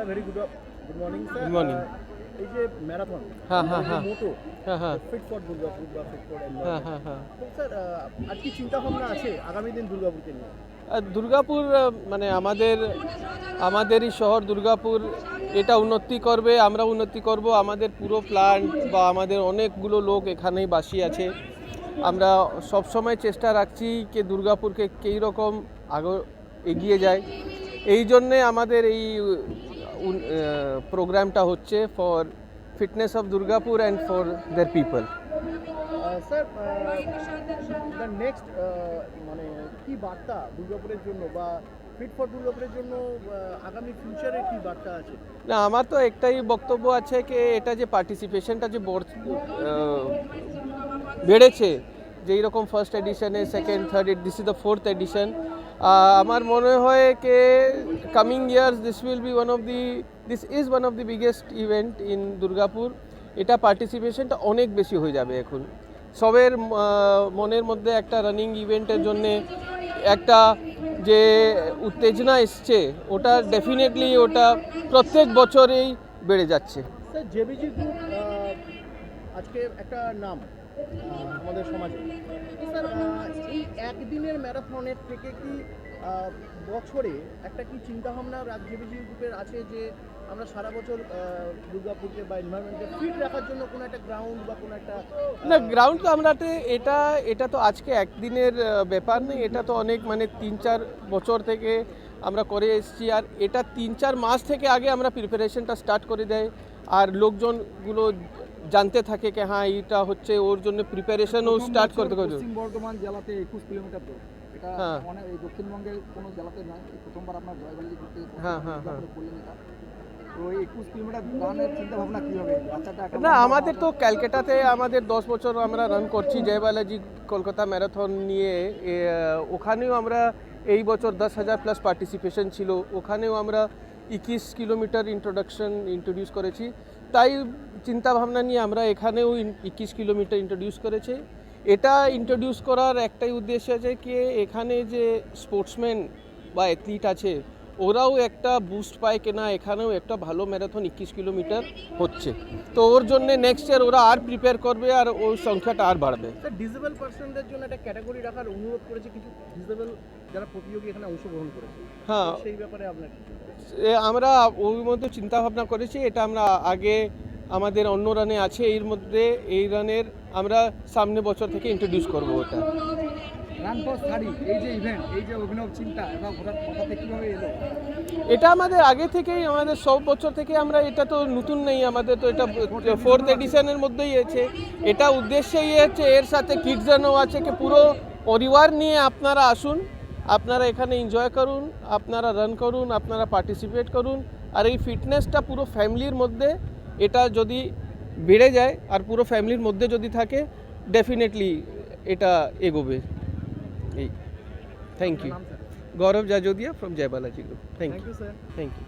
Very good morning sir. Good morning. এই যে marathon, হ্যাঁ হ্যাঁ হ্যাঁ মোটো হ্যাঁ হ্যাঁ ফিট ফর দুর্গাপুর বা ফিট ফর হ্যাঁ হ্যাঁ হ্যাঁ। তো স্যার আর কি চিন্তা ভাবনা আছে আগামী দিন দুর্গাপুরকে নিয়ে? আর দুর্গাপুর মানে আমাদেরই শহর দুর্গাপুর, এটা উন্নতি করবে, আমরা উন্নতি করব। আমাদের পুরো প্ল্যান্ট বা আমাদের অনেকগুলো লোক এখানেই বাসি আছে। আমরা সবসময় চেষ্টা রাখছি যে দুর্গাপুরকে কী রকম আগে এগিয়ে যায়। এই জন্যে আমাদের এই প্রোগ্রামটা হচ্ছে for fitness of Durgapur and for their people. Sir the next মানে কি বার্তা দুর্গাপুরের জন্য বা ফিট ফর দুর্গাপুরের জন্য আগামী ফিউচারে কি বার্তা আছে? না, আমার তো একটাই বক্তব্য আছে যে এটা যে পার্টিসিপেশনটা যে বেড়েছে, যে এইরকম ফার্স্ট এডিশনে, second, third, this is the fourth edition. আমার মনে হয় যে coming years this is one of the biggest event in Durgapur. এটা পার্টিসিপেশনটা অনেক বেশি হয়ে যাবে এখন। সবের মনের মধ্যে একটা রানিং ইভেন্টের জন্যে একটা যে উত্তেজনা এসছে, ওটা ডেফিনেটলি ওটা প্রত্যেক বছরেই বেড়ে যাচ্ছে। স্যার জেবিজি গ্রুপ আজকে একটা নাম আমাদের সমাজে। স্যার এই একদিনের ম্যারাথনের থেকে কি বছরে একটা কি চিন্তাভাবনা জেবিজি গ্রুপের আছে যে আমরা সারা বছর দুর্গাপুরকে বা এনভায়রনমেন্টকে ফিট রাখার জন্য কোনো একটা গ্রাউন্ড বা কোনো একটা না, গ্রাউন্ড তো আমরা এটা তো আজকে একদিনের ব্যাপার নেই, এটা তো অনেক মানে 3-4 বছর থেকে আমরা করে এসেছি। আর এটা 3-4 মাস থেকে আগে আমরা প্রিপারেশনটা স্টার্ট করে দেয়, আর লোকজনগুলো জানতে থাকে যে হ্যাঁ এইটা হচ্ছে, ওর জন্য প্রিপারেশনও স্টার্ট করতে করতে। পশ্চিম বর্ধমান জেলাতে 21 কিলোমিটার দূর, এটা হ্যাঁ মানে এই দক্ষিণবঙ্গের কোনো জেলাতে নয়, প্রথমবার আপনার জয়বালি করতে হ্যাঁ হ্যাঁ হ্যাঁ। বললেন এটা। তো এই 21 কিলোমিটার রানের চিন্তা ভাবনা কী হবে বাচ্চাটা? না, আমাদের তো ক্যালকাটাতে আমাদের 10 বছর আমরা রান করছি জয়বালাজি কলকাতা ম্যারাথন নিয়ে। ওখানেও আমরা এই বছর 10,000 প্লাস পার্টিসিপেশন ছিল, ওখানেও আমরা 21 কিলোমিটার ইন্ট্রোডিউস করেছি। তাই চিন্তাভাবনা নিয়ে আমরা এখানেও 21 কিলোমিটার ইন্ট্রোডিউস করেছি। এটা ইন্ট্রোডিউস করার একটাই উদ্দেশ্য আছে কি এখানে যে স্পোর্টসম্যান বা অ্যাথলিট আছে, ওরাও একটা বুস্ট পায় কেনা এখানেও একটা ভালো ম্যারাথন 21 কিলোমিটার হচ্ছে। তো ওর জন্য নেক্সট ইয়ার ওরা আর প্রিপেয়ার করবে আর ওই সংখ্যাটা আর বাড়বে। স্যার ডিসেবল পার্সনদের জন্য একটা ক্যাটাগরি রাখার অনুরোধ করেছে কিছু ডিসেবল যারা প্রতিযোগী এখানে অংশগ্রহণ করেছে। হ্যাঁ, সেই ব্যাপারে আপনার কি? আমরা ওই মধ্যে চিন্তা ভাবনা করেছি, এটা আমরা আগে আমাদের অন্য রানে আছে, এর মধ্যে এই রানের আমরা সামনে বছর থেকে ইন্ট্রোডিউস করবো ওটা। রান ফর সারি এই যে ইভেন্ট, এই যে অভিনব চিন্তা এটা হঠাৎ কীভাবে এলো? এটা আমাদের আগে থেকেই, আমাদের সব বছর থেকে আমরা, এটা তো নতুন নেই আমাদের, তো এটা ফোর্থ এডিশনের মধ্যেই আছে। এটা উদ্দেশ্যই হচ্ছে এর সাথে কিডসজনও আছে, কি পুরো পরিবার নিয়ে আপনারা আসুন, আপনারা এখানে এনজয় করুন, আপনারা রান করুন, আপনারা পার্টিসিপেট করুন। আর এই ফিটনেসটা পুরো ফ্যামিলির মধ্যে, এটা যদি বেড়ে যায় আর পুরো ফ্যামিলির মধ্যে যদি থাকে, ডেফিনেটলি এটা এগোবে। এই thank you. Gaurav Jajodia from Jai Balaji group. Thank you sir. Thank you.